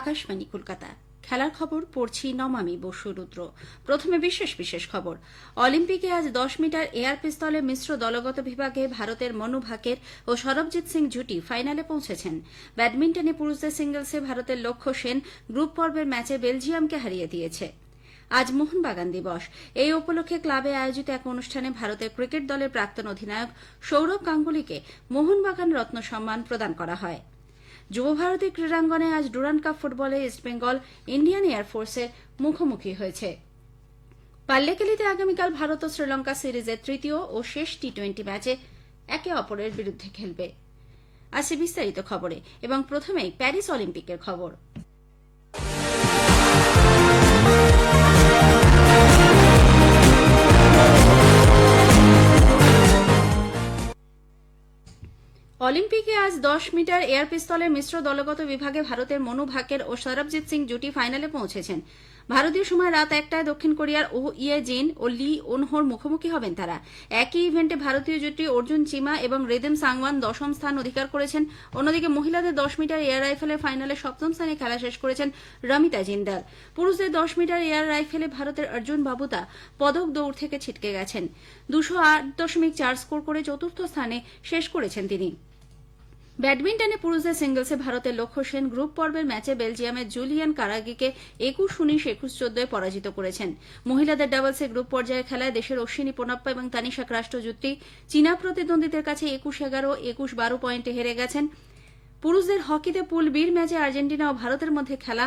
আকাশবাণী কলকাতা। খেলার খবর পড়ছি নমামি বসুরুদ্র। প্রথমে বিশেষ খবর। অলিম্পিকে আজ 10 মিটার এয়ার পিস্তলে মিশ্র দলগত বিভাগে ভারতের মনু ভাকের ও সরবজিৎ সিং জুটি ফাইনালে পৌঁছেছেন। ব্যাডমিন্টনে পুরুষদের সিঙ্গলসে ভারতের লক্ষ্য সেন গ্রুপ পর্বের ম্যাচে বেলজিয়ামকে হারিয়ে দিয়েছে। আজ মোহনবাগান দিবস। এই উপলক্ষে ক্লাবে আয়োজিত এক অনুষ্ঠানে ভারতের ক্রিকেট দলের প্রাক্তন অধিনায়ক সৌরভ গাঙ্গুলিকে মোহনবাগান রত্ন সম্মান প্রদান করা হয়। যুব ভারতী ক্রীড়াঙ্গনে আজ ডুরান্ড কাপ ফুটবলে ইস্টবেঙ্গল ইন্ডিয়ান এয়ারফোর্সের মুখোমুখি হয়েছে। পাল্লেকেলিতে আগামীকাল ভারত ও শ্রীলঙ্কা সিরিজের তৃতীয় ও শেষ টি-20 ম্যাচে একে অপরের বিরুদ্ধে খেলবে। আসছে বিস্তারিত খবরে এবং প্রথমেই প্যারিস অলিম্পিকের খবর। অলিম্পিকে আজ 10 মিটার এয়ার পিস্তলের মিশ্র দলগত বিভাগে ভারতের মনু ভাকের ও সরবজিৎ সিং জুটি ফাইনালে পৌঁছেছেন। ভারতীয় সময় রাত 1টায় দক্ষিণ কোরিয়ার ও ইয়ে জিন ও লি ওনহোর মুখোমুখি হবেন তারা। একই ইভেন্টে ভারতীয় জুটি অর্জুন চিমা এবং রিদম সাংওয়ান 10ম স্থান অধিকার করেছেন। অন্যদিকে মহিলাদের 10 মিটার এয়ার রাইফেলের ফাইনালে 7ম স্থানে খেলা শেষ করেছেন রমিতা জিন্দাল। পুরুষদের 10 মিটার এয়ার রাইফেলে ভারতের অর্জুন বাবুতা পদক দৌড় থেকে ছিটকে গেছেন। 208.4 স্কোর করে চতুর্থ স্থানে শেষ করেছেন তিনি। ব্যাডমিন্টনে পুরুষদের সিঙ্গলসে ভারতের লক্ষ্য সেন গ্রুপ পর্বের ম্যাচে বেলজিয়ামের জুলিয়ান কারাগিকে 21-19, 21-14 পরাজিত করেছেন। মহিলাদের ডাবলসে গ্রুপ পর্যায়ে খেলায় দেশের অশ্বিনী পোনাপ্পা এবং তানিশা ক্রাস্টো জুটি চীনা প্রতিদ্বন্দ্বীদের কাছে 21-11, 21-12 পয়েন্টে হেরে গেছেন। পুরুষদের হকিতে পুল বির ম্যাচে আর্জেন্টিনা ও ভারতের মধ্যে খেলা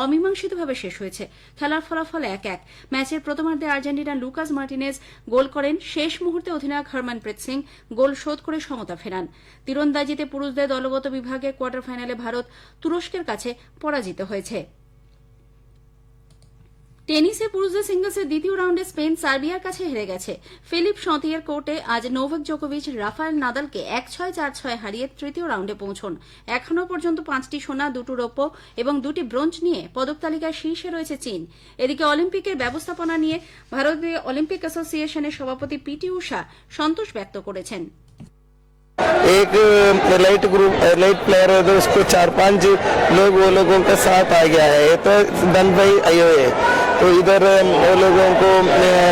অমীমাংসিতভাবে শেষ হয়েছে। খেলার ফলাফল 1-1। ম্যাচের প্রথমার্ধে আর্জেন্টিনার লুকাস মার্টিনেজ গোল করেন। শেষ মুহূর্তে অধিনায়ক হরমনপ্রীত সিং গোল শোধ করে সমতা ফেরান। তীরন্দাজিতে পুরুষদের দলগত বিভাগে কোয়ার্টার ফাইনালে ভারত তুরস্কের কাছে পরাজিত হয়েছে। টেনিসে পুরুষদের সিঙ্গলসের দ্বিতীয় রাউন্ডে স্পেন সার্বিয়ার কাছে হেরে গেছে। ফিলিপ শঁতিয়ার কোর্টে আজ নোভাক জোকোভিচ রাফায়েল নাদালকে 1-6, 4-6 হারিয়ে তৃতীয় রাউন্ডে পৌঁছন। এখনও পর্যন্ত 5টি সোনা, 2টি রৌপ্য এবং 2টি ব্রোঞ্জ নিয়ে পদক তালিকায় শীর্ষে রয়েছে চীন। এদিকে অলিম্পিকের ব্যবস্থাপনা নিয়ে ভারতীয় অলিম্পিক অ্যাসোসিয়েশনের সভাপতি পিটি ঊষা সন্তোষ ব্যক্ত করেছেন। एक लाइट प्लेयर है तो उसको 4-5 लोग वो लोगों का साथ आ गया है। ये तो डन बाई आईओए। तो इधर वो लोगों को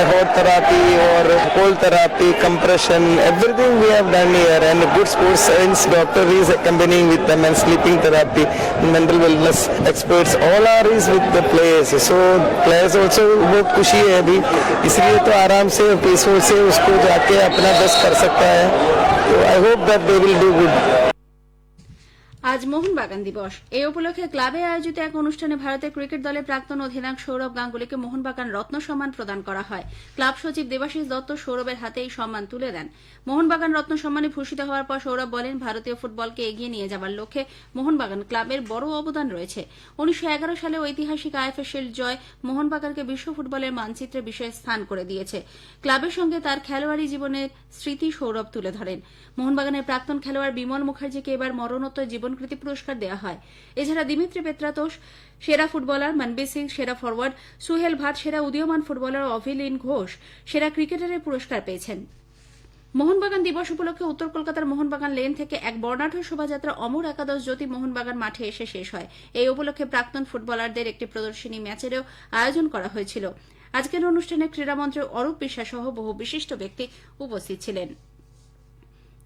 हॉट थेरापी और cold therapy, compression, everything we have done here and good sports science doctor is accompanying with them and sleeping therapy, mental wellness experts all are is with the players. So players also बहुत खुशी है अभी, इसलिए तो आराम से peaceful से उसको जाके अपना बेस्ट कर सकता है। So I hope that they will do good. আজ মোহনবাগান দিবস। এই উপলক্ষে ক্লাবে আয়োজিত এক অনুষ্ঠানে ভারতের ক্রিকেট দলের প্রাক্তন অধিনায়ক সৌরভ গাঙ্গুলিকে মোহনবাগান রত্ন সম্মান প্রদান করা হয়। ক্লাব সচিব দেবাশিস দত্ত সৌরভের হাতে এই সম্মান তুলে দেন। মোহনবাগান রত্ন সম্মানে ভূষিত হওয়ার পর সৌরভ বলেন, ভারতীয় ফুটবলকে এগিয়ে নিয়ে যাওয়ার লক্ষ্যে মোহনবাগান ক্লাবের বড় অবদান রয়েছে। 1911 সালে ঐতিহাসিক আইএফএ শিল্ড জয় মোহনবাগানকে বিশ্ব ফুটবলের মানচিত্রে বিশেষ স্থান করে দিয়েছে। ক্লাবের সঙ্গে তার খেলোয়াড়ি জীবনের স্মৃতি সৌরভ তুলে ধরেন। মোহনবাগানের প্রাক্তন খেলোয়াড় বিমল মুখার্জিকে এবার মরণোত্তর জীবনকৃতি পুরস্কার দেওয়া হয়। এছাড়া দিমিত্রি পেত্রাতোস সেরা ফুটবলার, মনবীর সিং সেরা ফরওয়ার্ড, সুহেল ভাট সেরা উদীয়মান ফুটবলার, অভিলিন ঘোষ সেরা ক্রিকেটারের পুরস্কার পেয়েছেন। মোহনবাগান দিবস উপলক্ষে উত্তর কলকাতার মোহনবাগান লেন থেকে এক বর্ণাঢ্য শোভাযাত্রা অমর একাদশ জ্যোতি মোহনবাগান মাঠে এসে শেষ হয়। এই উপলক্ষে প্রাক্তন ফুটবলারদের একটি প্রদর্শনী ম্যাচেরও আয়োজন করা হয়েছিল। আজকের অনুষ্ঠানে ক্রীড়ামন্ত্রী অরূপ বিশ্বাস সহ বহু বিশিষ্ট ব্যক্তি উপস্থিত ছিলেন।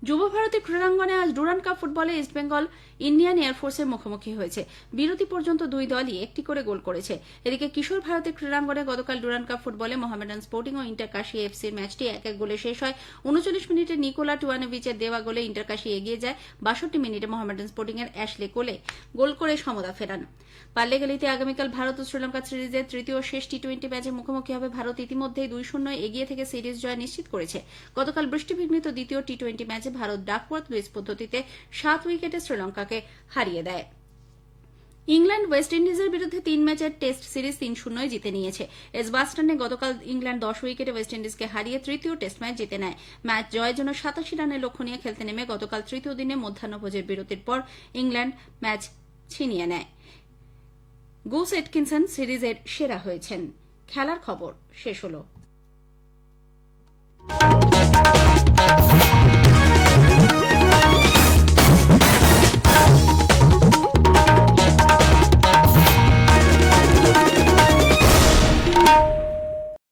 যুব ভারতী ক্রীড়াঙ্গনে আজ ডুরান্ড কাপ ফুটবলে ইস্টবেঙ্গল ইন্ডিয়ান এয়ারফোর্সের মুখোমুখি হয়েছে। বিরতি পর্যন্ত দুই দলই একটি করে গোল করেছে। এদিকে কিশোর ভারতী ক্রীড়াঙ্গনে গতকাল ডুরান্ড কাপ ফুটবলে মোহামেডান স্পোর্টিং ও ইন্টারকাশি এফসির ম্যাচটি 1-1 গোলে শেষ হয়। 39 মিনিটে নিকোলা টুয়ানোভিচের দেওয়া গোলে ইন্টারকাশি এগিয়ে যায়। 62 মিনিটে মোহামেডান স্পোর্টিং এর অ্যাশলে কোলে গোল করে সমতা ফেরান। পাল্লেকেলিতে আগামীকাল ভারত ও শ্রীলঙ্কা সিরিজের তৃতীয় ও শেষ টি-20 ম্যাচে মুখোমুখি হবে। ভারত ইতিমধ্যেই 2-0 এগিয়ে থেকে সিরিজ জয় নিশ্চিত করেছে। গতকাল বৃষ্টিবিঘ্নিত দ্বিতীয় টি-20 ম্যাচে ভারত ডাকওয়ার্থ লুইস পদ্ধতিতে 7 উইকেটে শ্রীলঙ্কাকে হারিয়ে দেয়। ইংল্যান্ড ওয়েস্ট ইন্ডিজের বিরুদ্ধে 3 ম্যাচের টেস্ট সিরিজ 3-0 জিতে নিয়েছে। এজবাস্টনে গতকাল ইংল্যান্ড 10 উইকেটে ওয়েস্ট ইন্ডিজকে হারিয়ে তৃতীয় টেস্ট ম্যাচ জিতে নেয়। ম্যাচ জয়ের জন্য 87 রানের লক্ষ্য নিয়ে খেলতে নেমে গতকাল তৃতীয় দিনে মধ্যাহ্নভোজের বিরতির পর ইংল্যান্ড ম্যাচ ছিনিয়ে নেয়। গুস এটকিনসন সিরিজের সেরা হয়েছেন। খেলার খবর শেষ হলো।